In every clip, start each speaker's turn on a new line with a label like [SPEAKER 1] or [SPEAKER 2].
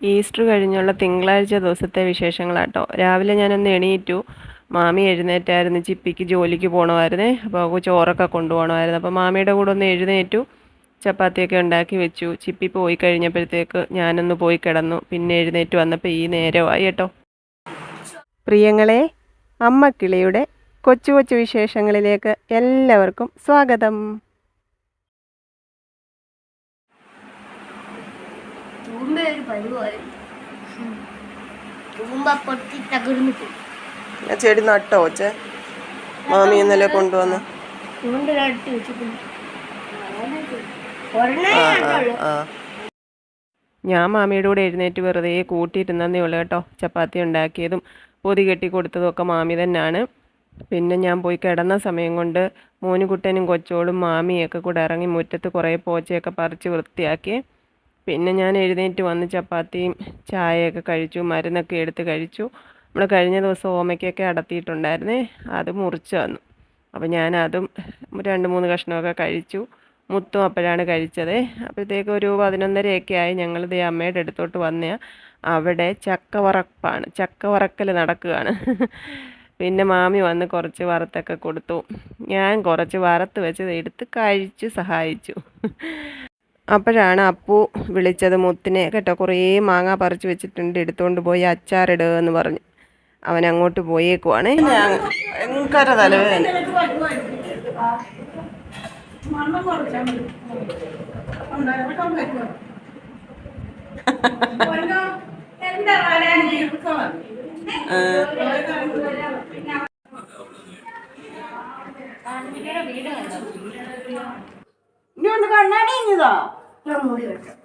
[SPEAKER 1] Easter കഴിഞ്ഞുള്ള തിങ്കളാഴ്ച ദിവസത്തെ വിശേഷങ്ങളാട്ടോ. രാവിലെ ഞാനൊന്ന് എണീറ്റു. മാമി എഴുന്നേറ്റായിരുന്നു, ചിപ്പിക്ക് ജോലിക്ക് പോകണമായിരുന്നേ. അപ്പോൾ ചോറൊക്കെ കൊണ്ടുപോകണമായിരുന്നു. അപ്പോൾ മാമിയുടെ കൂടെ ഒന്ന് എഴുന്നേറ്റു, ചപ്പാത്തിയൊക്കെ ഉണ്ടാക്കി വെച്ചു. ചിപ്പി പോയി കഴിഞ്ഞപ്പോഴത്തേക്ക് ഞാനൊന്ന് പോയി കിടന്നു. പിന്നെ എഴുന്നേറ്റ് വന്നപ്പോൾ ഈ നേരമായി കേട്ടോ. പ്രിയങ്ങളെ, അമ്മ കിളിയുടെ കൊച്ചു കൊച്ചു വിശേഷങ്ങളിലേക്ക് എല്ലാവർക്കും സ്വാഗതം. ചെടി നട്ടോ ചേ? മാമി ഇന്നലെ കൊണ്ടുവന്ന് ഞാൻ മാമിയുടെ കൂടെ എഴുന്നേറ്റ് വെറുതെ കൂട്ടിയിരുന്നേ ഉള്ളു കേട്ടോ. ചപ്പാത്തി ഉണ്ടാക്കിയതും പൊതി കെട്ടി കൊടുത്തതും ഒക്കെ മാമി തന്നെയാണ്. പിന്നെ ഞാൻ പോയി കിടന്ന സമയം കൊണ്ട് മോനുകുട്ടനും കൊച്ചോളും മാമിയൊക്കെ കൂടെ ഇറങ്ങി മുറ്റത്ത് കുറേ പോച്ചയൊക്കെ പറിച്ച് വൃത്തിയാക്കി. പിന്നെ ഞാൻ എഴുന്നേറ്റ് വന്ന് ചപ്പാത്തിയും ചായയൊക്കെ കഴിച്ചു, മരുന്നൊക്കെ എടുത്ത് കഴിച്ചു. നമ്മൾ കഴിഞ്ഞ ദിവസം ഓമയ്ക്കൊക്കെ അടത്തിയിട്ടുണ്ടായിരുന്നേ, അത് മുറിച്ച് തന്നു. അപ്പോൾ ഞാനതും 2-3 കഷ്ണമൊക്കെ കഴിച്ചു. മുത്തും അപ്പോഴാണ് കഴിച്ചത്. അപ്പോഴത്തേക്ക് ഒരു 11:30 ആയി. ഞങ്ങൾ ദേ അമ്മയുടെ അടുത്തോട്ട് വന്ന അവിടെ ചക്ക വറക്കൽ നടക്കുകയാണ്. പിന്നെ മാമി വന്ന് കുറച്ച് വറുത്തൊക്കെ കൊടുത്തു. ഞാൻ കുറച്ച് വറുത്ത് വെച്ചത് എടുത്ത് കഴിച്ച് സഹായിച്ചു. അപ്പോഴാണ് അപ്പു വിളിച്ചത് മുത്തിനെ കേട്ടോ. കുറേ മാങ്ങ പറിച്ച് വെച്ചിട്ടുണ്ട്, എടുത്തുകൊണ്ട് പോയി അച്ചാറിടുക എന്ന് പറഞ്ഞു. അവൻ അങ്ങോട്ട് പോയേക്കുവാണ്. ഭയങ്കര തലവേദന.
[SPEAKER 2] ഇങ്ങോട്ട് കണ്ണാടി ഇഞ്ഞതാ മൂടി വെക്കാം.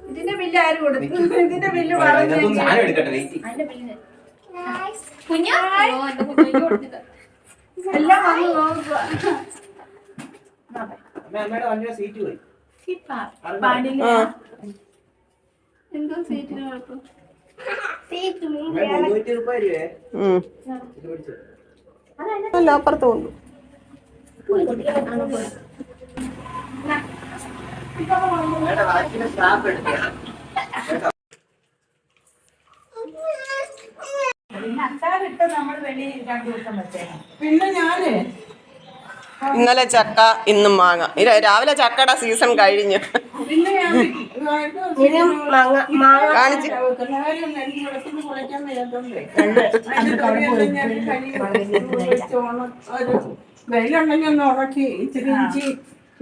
[SPEAKER 2] ഇതിന്റെ ബില്ല് ആര് കൊടുത്തു? ഇതിന്റെ ബില്ല് എല്ലാം വന്ന് നോക്കുക. എന്തോ സീറ്റിന് കുഴപ്പം.
[SPEAKER 1] അപ്പുറത്ത് കൊണ്ടു.
[SPEAKER 2] പിന്നെ ഞാന്
[SPEAKER 1] ഇന്നലെ ചക്ക, ഇന്നും മാങ്ങ. രാവിലെ ചക്കയുടെ സീസൺ കഴിഞ്ഞു. കാണിച്ച്
[SPEAKER 2] വെയിലുണ്ടെങ്കിൽ ഒന്ന് ഉറക്കി ഇച്ചിരി ഇഞ്ചി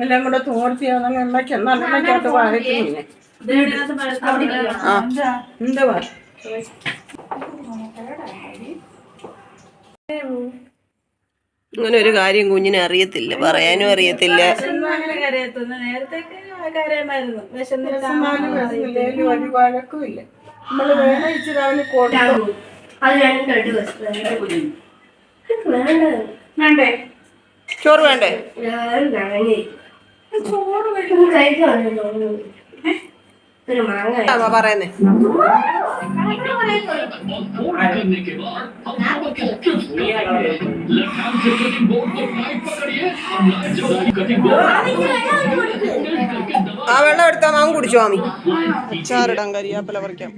[SPEAKER 2] എല്ലാം കൂടെ തോർത്തി എണ്ണയ്ക്ക് നല്ലെണ്ണയ്ക്കകത്ത് വഴറ്റില്ലേ. എന്തുവാ
[SPEAKER 1] അങ്ങനെ ഒരു കാര്യം കുഞ്ഞിനെ അറിയത്തില്ല, പറയാനും അറിയത്തില്ല.
[SPEAKER 2] ഒരു വഴക്കുമില്ല. നമ്മള് വേണം ഇച്ചിരി അവന് കൊടുത്തു. വേണ്ടേ?
[SPEAKER 1] ചോറ് വേണ്ടേ?
[SPEAKER 2] ചോറ്
[SPEAKER 1] പറയുന്നേ. ആ വെള്ളം എടുത്താ മാവും കുടിച്ചു. മാമി ചാറിടാൻ കരിയാപ്പില പറിക്കാം.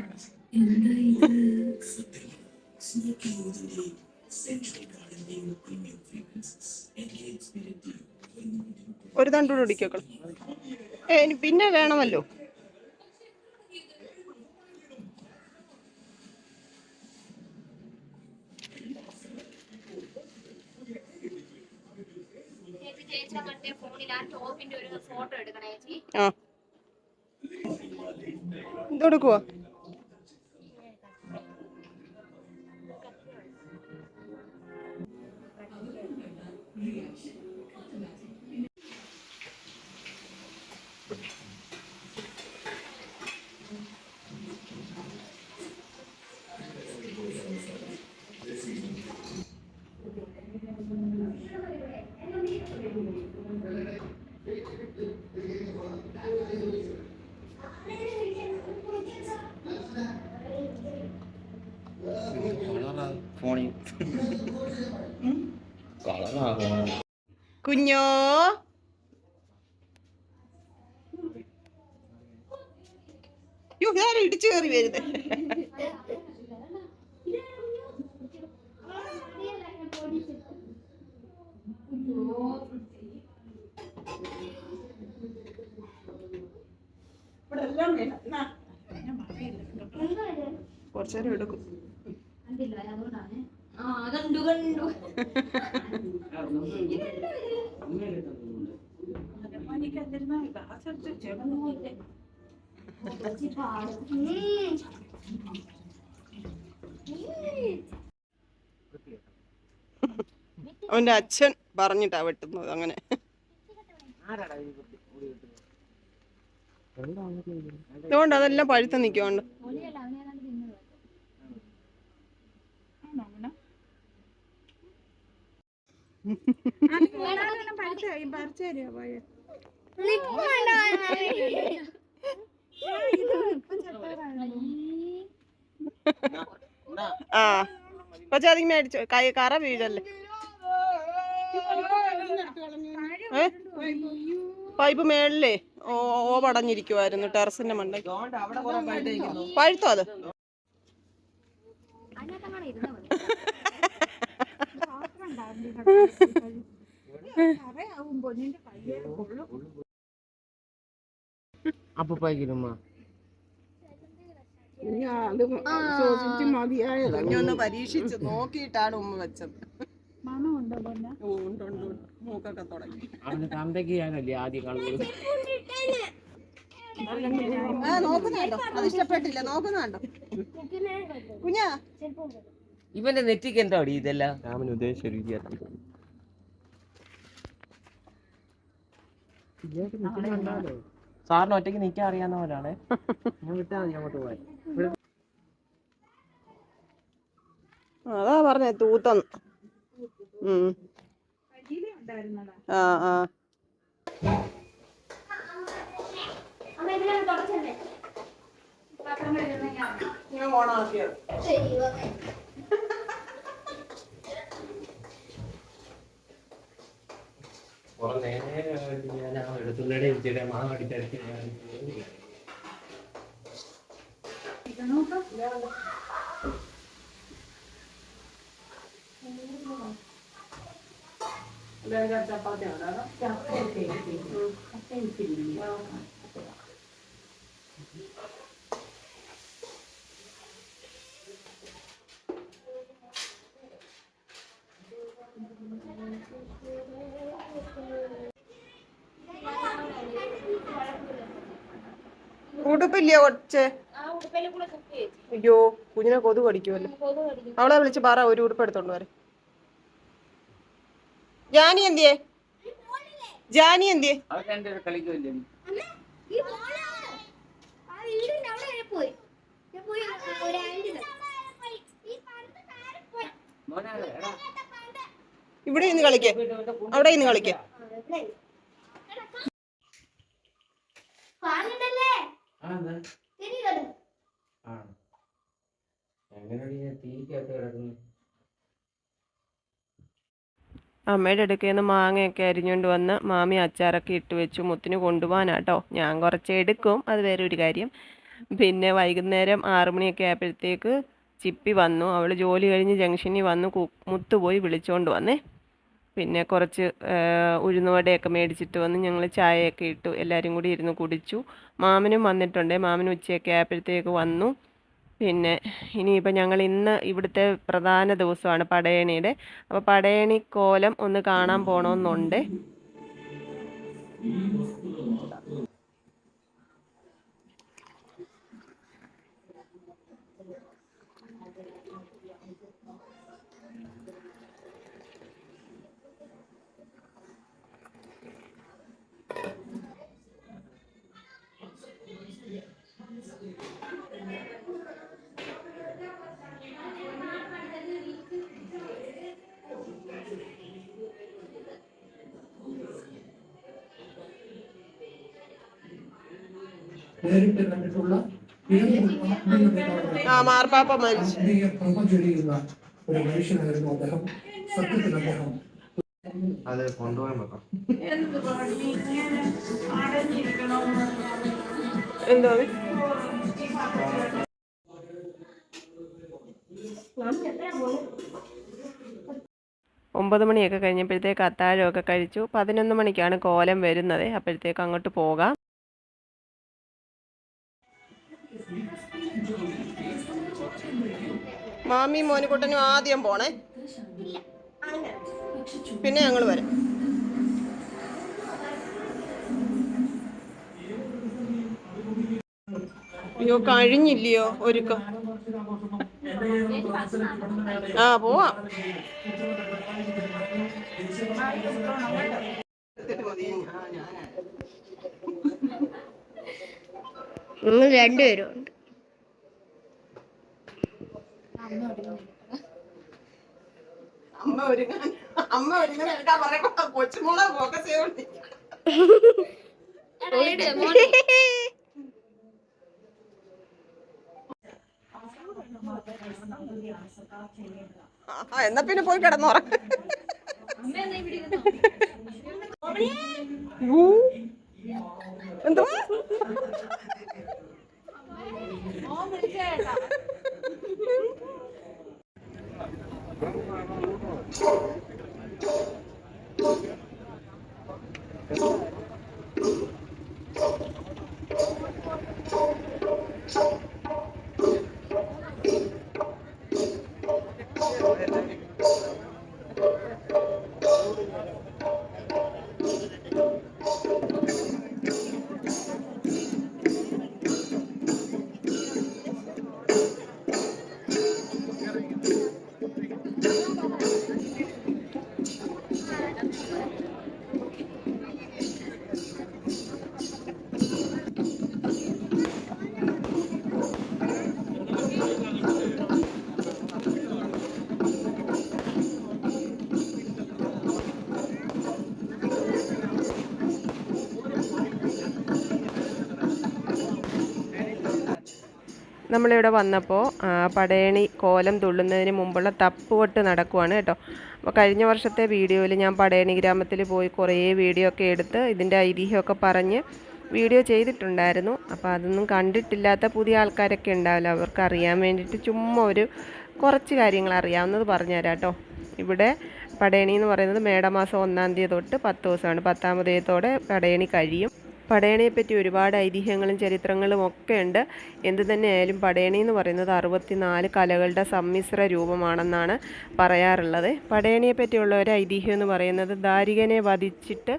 [SPEAKER 1] ഒരു തണ്ടൂടെ ഇടിക്കോക്കൾ. പിന്നെ വേണമല്ലോ. ആ ഇതെടുക്കുവാ.
[SPEAKER 3] ഫോണിൽ കളറാ
[SPEAKER 1] കുഞ്ഞോ ഇതാരും ഇടിച്ചു കയറി വരുന്നത്. കുറച്ചേരം എടുക്കും. അവന്റെ അച്ഛൻ പറഞ്ഞിട്ടാ വെട്ടുന്നത് അങ്ങനെ. അതുകൊണ്ട് അതെല്ലാം പഴുത്ത് നിൽക്കുന്നുണ്ട്. ആ പക്ഷെ അതിങ്ങനെ മേടിച്ചോ, കറ വീഴല്ലേ. പൈപ്പ് മേളിലേ പടഞ്ഞിരിക്കുവായിരുന്നു ടെറസിന്റെ മണ്ടേ. പഴുത്തോ അത്? കുഞ്ഞൊന്ന് പരീക്ഷിച്ച് നോക്കിയിട്ടാണ് ഉമ്മ വെച്ചത്. മൂക്കൊക്കെ തുടങ്ങി. നോക്കുന്നുണ്ടോ? അത് ഇഷ്ടപ്പെട്ടില്ല. നോക്കുന്നുണ്ടോ കുഞ്ഞാ?
[SPEAKER 3] ഇവന്റെ നെറ്റിക്ക് എന്താ അടി ഇതെല്ലാം? രാമൻ ഉദ്ദേശിച്ച രീതിയായിരുന്നു. സാറിന് ഒറ്റയ്ക്ക് നിൽക്കാൻ അറിയാവുന്നവരാണ്. അങ്ങോട്ട് പോയി.
[SPEAKER 1] അതാ പറഞ്ഞേ തൂത്തന്ന്. ആ ആ ഉടുപ്പില്ലയോ കൊച്ചേ? അയ്യോ കുഞ്ഞിനെ കൊതു കടിക്കുമല്ലോ. അവളെ വിളിച്ച് പറ ഒരു ഉടുപ്പ് എടുത്തോണ്ട് വരെ. ജാനി എന്തിയേ? ജാനി എന്തിയേ? ഇവിടെ ഇന്ന് കളിക്കേ, അവിടെ ഇന്ന് കളിക്കേ. അമ്മയുടെ അടുക്കൽ നിന്ന് മാങ്ങയൊക്കെ അരിഞ്ഞുകൊണ്ട് വന്ന് മാമി അച്ചാറൊക്കെ ഇട്ട് വെച്ചു. മുത്തിന് കൊണ്ടുപോകാനാട്ടോ. ഞാൻ കുറച്ച് എടുക്കും, അത് വേറെ ഒരു കാര്യം. പിന്നെ വൈകുന്നേരം 6 മണിയൊക്കെ ആയപ്പോഴത്തേക്ക് ചിപ്പി വന്നു. അവൾ ജോലി കഴിഞ്ഞ് ജംഗ്ഷനിൽ വന്ന് മുത്ത് പോയി വിളിച്ചുകൊണ്ട് വന്നേ. പിന്നെ കുറച്ച് ഉഴുന്നുവടയൊക്കെ മേടിച്ചിട്ട് വന്ന് ഞങ്ങൾ ചായയൊക്കെ ഇട്ടു. എല്ലാവരും കൂടി ഇരുന്ന് കുടിച്ചു. മാമനും വന്നിട്ടുണ്ട്. മാമനും ഉച്ചയൊക്കെ ആയപ്പോഴത്തേക്ക് വന്നു. പിന്നെ ഇനിയിപ്പോൾ ഞങ്ങൾ ഇന്ന് ഇവിടുത്തെ പ്രധാന ദിവസമാണ് പടയണിയുടെ. അപ്പോൾ പടയണി കോലം ഒന്ന് കാണാൻ പോകണമെന്നുണ്ട്. മാർപ്പാപ്പ മരിച്ചു.
[SPEAKER 4] ഒരു മനുഷ്യനായിരുന്നു അദ്ദേഹം. സത്യത്തിൽ അദ്ദേഹം
[SPEAKER 5] അത് കൊണ്ടുപോകാൻ വെക്കാം.
[SPEAKER 1] എന്തോ 9 മണിയൊക്കെ കഴിഞ്ഞപ്പോഴത്തേക്ക് അത്താഴമൊക്കെ കഴിച്ചു. 11 മണിക്കാണ് കോലം വരുന്നത്. അപ്പോഴത്തേക്ക് അങ്ങോട്ട് പോകാം. മാമി മോനുകുട്ടനും ആദ്യം പോണേ, പിന്നെ ഞങ്ങൾ വരാം. അയ്യോ കഴിഞ്ഞില്ലയോ ഒരുക്കം? ആ പോവാം.
[SPEAKER 6] നിങ്ങൾ രണ്ടുപേരും ഉണ്ട്.
[SPEAKER 1] അമ്മ ഒരുങ്ങാൻ എടുക്കാൻ പറയുമ്പോ കൊച്ചുമോളെ ഫോക്കസ് ചെയ്തോണ്ടി. എന്നാ പിന്നെ പോയി കിടന്നുറങ്ങ. എന്തോ നമ്മളിവിടെ വന്നപ്പോൾ പടയണി കോലം തുള്ളുന്നതിന് മുമ്പുള്ള തപ്പുകൊട്ട് നടക്കുവാണ് കേട്ടോ. അപ്പോൾ കഴിഞ്ഞ വർഷത്തെ വീഡിയോയിൽ ഞാൻ പടയണി ഗ്രാമത്തിൽ പോയി കുറേ വീഡിയോ ഒക്കെ എടുത്ത് ഇതിൻ്റെ ഐതിഹ്യമൊക്കെ പറഞ്ഞ് വീഡിയോ ചെയ്തിട്ടുണ്ടായിരുന്നു. അപ്പോൾ അതൊന്നും കണ്ടിട്ടില്ലാത്ത പുതിയ ആൾക്കാരൊക്കെ ഉണ്ടാവില്ല, അവർക്ക് അറിയാൻ വേണ്ടിയിട്ട് ചുമ്മാ ഒരു കുറച്ച് കാര്യങ്ങൾ അറിയാവുന്നത് പറഞ്ഞുതരാം കേട്ടോ. ഇവിടെ പടയണി എന്ന് പറയുന്നത് മേടമാസം 1-ാം തീയതി തൊട്ട് 10 ദിവസമാണ്. 10-ാം തീയതിയോടെ പടയണി കഴിയും. പടയണിയെപ്പറ്റി ഒരുപാട് ഐതിഹ്യങ്ങളും ചരിത്രങ്ങളും ഒക്കെ ഉണ്ട്. എന്തു തന്നെയായാലും പടയണി എന്ന് പറയുന്നത് 64 കലകളുടെ സമ്മിശ്ര രൂപമാണെന്നാണ് പറയാറുള്ളത്. പടയണിയെപ്പറ്റിയുള്ള ഒരു ഐതിഹ്യം എന്ന് പറയുന്നത് ദാരികനെ വധിച്ചിട്ട്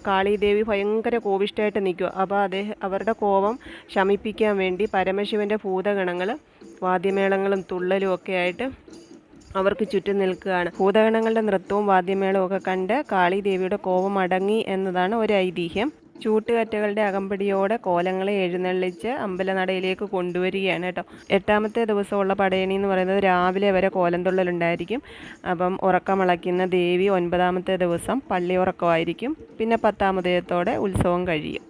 [SPEAKER 1] കാളീദേവി ഭയങ്കര കോപിഷ്ഠമായിട്ട് നിൽക്കുക. അപ്പോൾ അവരുടെ കോപം ശമിപ്പിക്കാൻ വേണ്ടി പരമശിവൻ്റെ ഭൂതഗണങ്ങൾ വാദ്യമേളങ്ങളും തുള്ളലും ഒക്കെ ആയിട്ട് അവർക്ക് ചുറ്റും നിൽക്കുകയാണ്. ഭൂതഗണങ്ങളുടെ നൃത്തവും വാദ്യമേളവും ഒക്കെ കണ്ട് കാളീദേവിയുടെ കോപം അടങ്ങി എന്നതാണ് ഒരു ഐതിഹ്യം. ചൂട്ടുകറ്റകളുടെ അകമ്പടിയോടെ കോലങ്ങളെ എഴുന്നള്ളിച്ച് അമ്പലനടയിലേക്ക് കൊണ്ടുവരികയാണ് കേട്ടോ. 8-ാമത്തെ ദിവസമുള്ള പടയണി എന്ന് പറയുന്നത് രാവിലെ വരെ കോലം തുള്ളലുണ്ടായിരിക്കും. അപ്പം ഉറക്കമിളയ്ക്കുന്ന ദേവി 9-ാമത്തെ ദിവസം പള്ളി ഉറക്കമായിരിക്കും. പിന്നെ 10-ാം ദിവസത്തോടെ ഉത്സവം കഴിയും.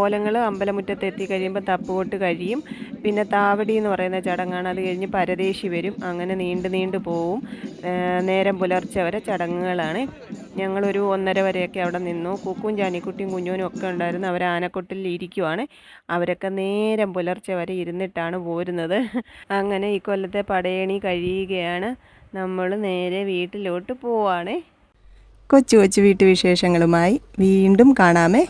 [SPEAKER 1] കോലങ്ങൾ അമ്പലമുറ്റത്ത് എത്തിക്കഴിയുമ്പോൾ തപ്പുകൊട്ട് കഴിയും. പിന്നെ താവടി എന്ന് പറയുന്ന ചടങ്ങാണ്. അത് കഴിഞ്ഞ് പരദേശി വരും. അങ്ങനെ നീണ്ടു പോവും. നേരം പുലർച്ചെ വരെ ചടങ്ങുകളാണ്. ഞങ്ങളൊരു 1:30 വരെയൊക്കെ അവിടെ നിന്നു. കുക്കും ജാനിക്കുട്ടിയും കുഞ്ഞോനും ഒക്കെ ഉണ്ടായിരുന്നു. അവർ ആനക്കൊട്ടിൽ ഇരിക്കുവാണ്. അവരൊക്കെ നേരം പുലർച്ചെ വരെ ഇരുന്നിട്ടാണ് പോരുന്നത്. അങ്ങനെ ഈ കൊല്ലത്തെ പടയണി കഴിയുകയാണ്. നമ്മൾ നേരെ വീട്ടിലോട്ട് പോവാണേ. കൊച്ചു കൊച്ചു വീട്ടുവിശേഷങ്ങളുമായി വീണ്ടും കാണാമേ.